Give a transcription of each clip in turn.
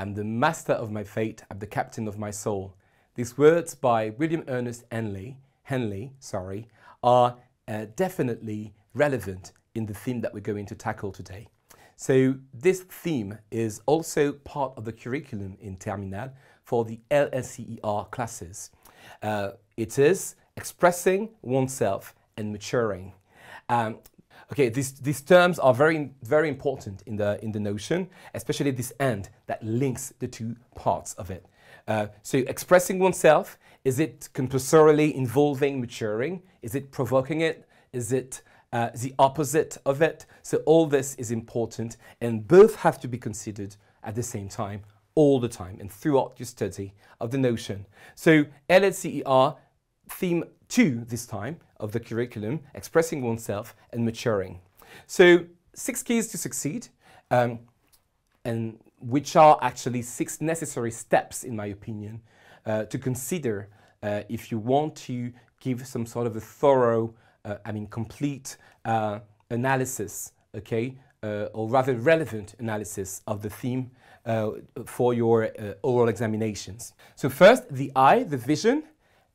I'm the master of my fate, I'm the captain of my soul. These words by William Ernest Henley, are definitely relevant in the theme that we're going to tackle today. So this theme is also part of the curriculum in Terminale for the LLCER classes. It is expressing oneself and maturing. Okay, these terms are very important in the notion, especially this end that links the two parts of it. So expressing oneself, is it compulsorily involving maturing? Is it provoking it? Is it the opposite of it? So all this is important, and both have to be considered at the same time, all the time, and throughout your study of the notion. So LLCER theme 2 this time of the curriculum, expressing oneself and maturing. So 6 keys to succeed, and which are actually 6 necessary steps, in my opinion, to consider if you want to give some sort of a thorough, complete analysis, okay, or rather relevant analysis of the theme for your oral examinations. So first, the I, the vision,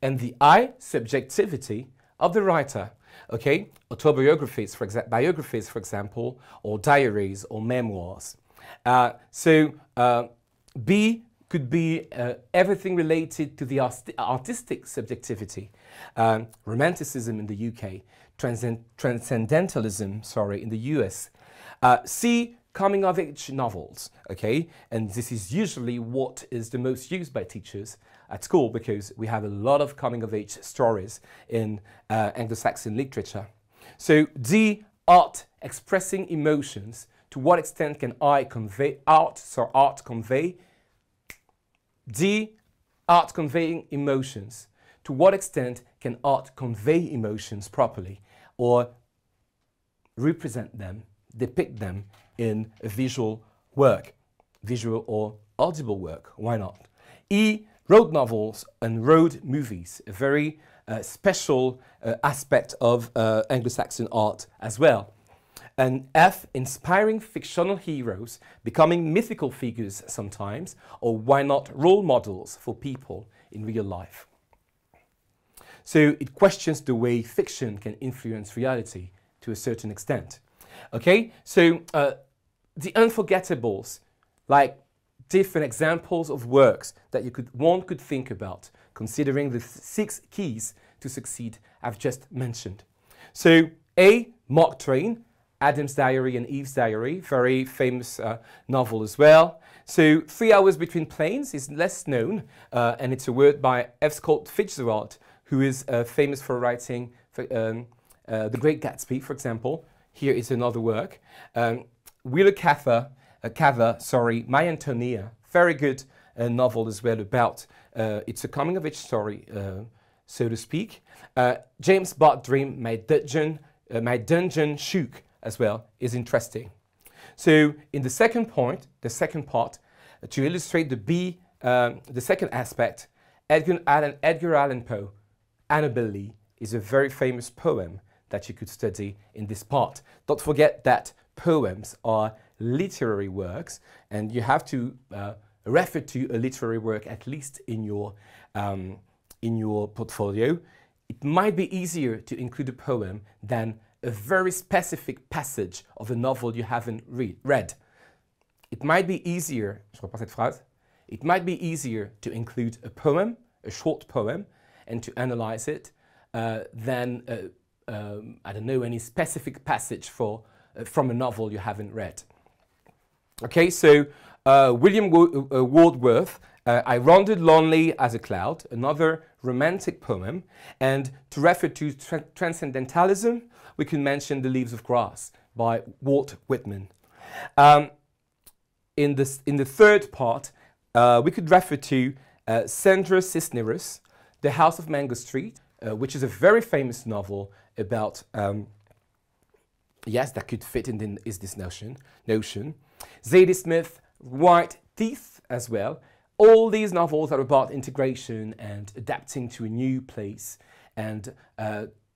and the I, subjectivity of the writer. Okay, autobiographies, biographies, for example, or diaries or memoirs. B could be everything related to the artistic subjectivity, romanticism in the UK, transcendentalism, in the US. C, coming-of-age novels, okay? And this is usually what is the most used by teachers at school, because we have a lot of coming-of-age stories in Anglo-Saxon literature. So D, art, expressing emotions. To what extent can art convey? D, art conveying emotions. To what extent can art convey emotions properly, or represent them, depict them in a visual work, visual or audible work, why not? E, road novels and road movies, a very special aspect of Anglo-Saxon art as well. And F, inspiring fictional heroes, becoming mythical figures sometimes, or why not role models for people in real life. So it questions the way fiction can influence reality to a certain extent. Okay, so the unforgettables, like different examples of works that one could think about, considering the 6 keys to succeed I've just mentioned. So A, Mark Twain, Adam's Diary and Eve's Diary, very famous novel as well. So 3 Hours Between Planes is less known, and it's a work by F. Scott Fitzgerald, who is famous for writing The Great Gatsby, for example. Here is another work. Wheeler Cather, My Antonia, very good novel as well about, it's a coming-of-age story, so to speak. James Bott Dream, My Dungeon Shook as well is interesting. So in the second part, to illustrate the second aspect, Edgar Allan Poe, Annabel Lee, is a very famous poem that you could study in this part. Don't forget that poems are literary works, and you have to refer to a literary work at least in your portfolio. It might be easier to include a poem than a very specific passage of a novel you haven't read. It might be easier, it might be easier to include a poem, a short poem, and to analyze it than, I don't know, any specific passage from a novel you haven't read. Okay, so William Wordsworth, I wandered lonely as a cloud, another romantic poem, and to refer to transcendentalism, we can mention The Leaves of Grass by Walt Whitman. In the third part, we could refer to Sandra Cisneros, The House of Mango Street, which is a very famous novel about, yes, that could fit in this notion. Zadie Smith, White Teeth as well. All these novels are about integration and adapting to a new place, and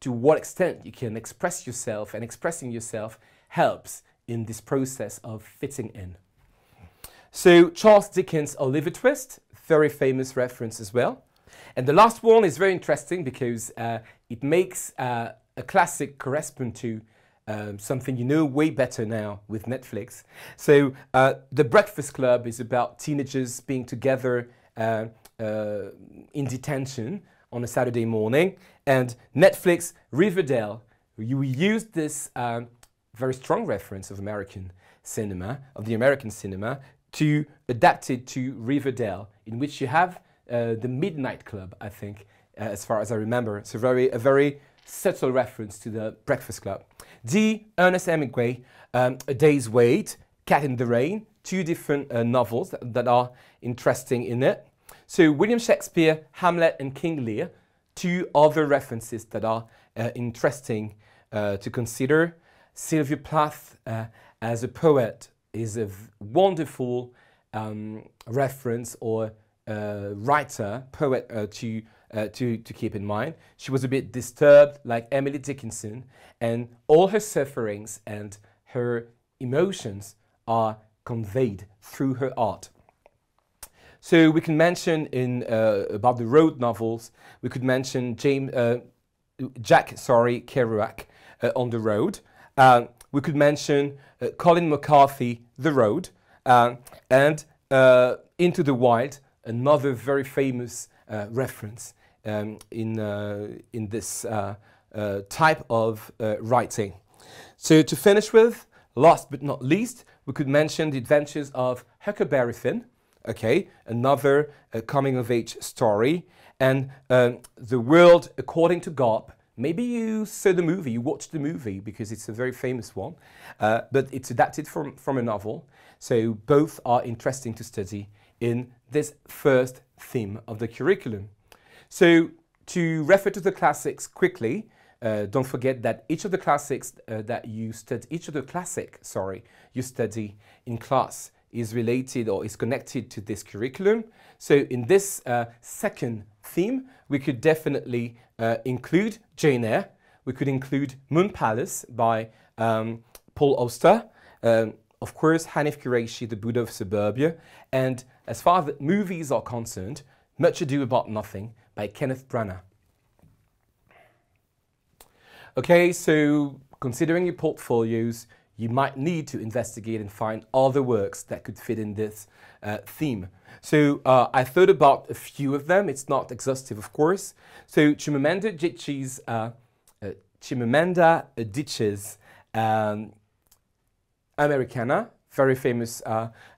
to what extent you can express yourself, and expressing yourself helps in this process of fitting in. So Charles Dickens' Oliver Twist, very famous reference as well. And the last one is very interesting because it makes a classic correspond to something you know way better now with Netflix. So The Breakfast Club is about teenagers being together in detention on a Saturday morning. And Netflix Riverdale, you used this very strong reference of the American cinema, to adapt it to Riverdale, in which you have the Midnight Club, I think, as far as I remember. It's a very subtle reference to the Breakfast Club. D, Ernest Hemingway, A Day's Wait, Cat in the Rain, two different novels that are interesting in it. So William Shakespeare, Hamlet and King Lear, two other references that are interesting to consider. Sylvia Plath as a poet is a wonderful reference or writer, poet to keep in mind. She was a bit disturbed like Emily Dickinson, and all her sufferings and her emotions are conveyed through her art. So we can mention about the road novels, we could mention Jack Kerouac, On the Road. We could mention Colin McCarthy, The Road, and Into the Wild, another very famous reference in this type of writing. So to finish with, last but not least, we could mention The Adventures of Huckleberry Finn, okay, another coming-of-age story, and The World According to Garp. Maybe you saw the movie, you watched the movie because it's a very famous one, but it's adapted from a novel. So both are interesting to study in this first theme of the curriculum. So to refer to the classics quickly, don't forget that each of the classics you study in class is related or is connected to this curriculum. So in this second theme, we could definitely include Jane Eyre. We could include Moon Palace by Paul Auster. Of course, Hanif Kureishi, The Buddha of Suburbia. And as far as the movies are concerned, Much Ado About Nothing by Kenneth Branagh. Okay, so considering your portfolios, you might need to investigate and find other works that could fit in this theme. So I thought about a few of them. It's not exhaustive, of course. So Chimamanda Adichie's Americana, very famous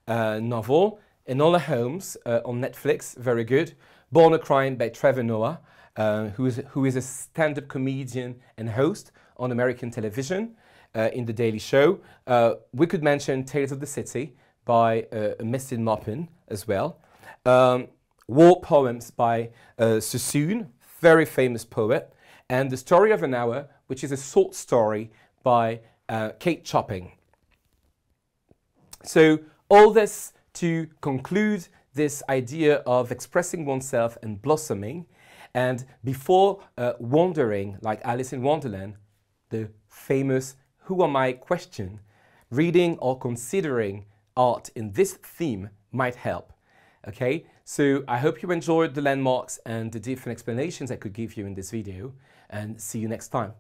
novel. Enola Holmes on Netflix, very good. Born a Crime by Trevor Noah, who is a stand-up comedian and host on American television in The Daily Show. We could mention Tales of the City by Mistin Maupin as well. War Poems by Sassoon, very famous poet. And The Story of an Hour, which is a short story by Kate Chopping. So all this to conclude this idea of expressing oneself and blossoming. And before wandering, like Alice in Wonderland, the famous "Who am I?" question, reading or considering art in this theme might help. Okay, so I hope you enjoyed the landmarks and the different explanations I could give you in this video, and see you next time.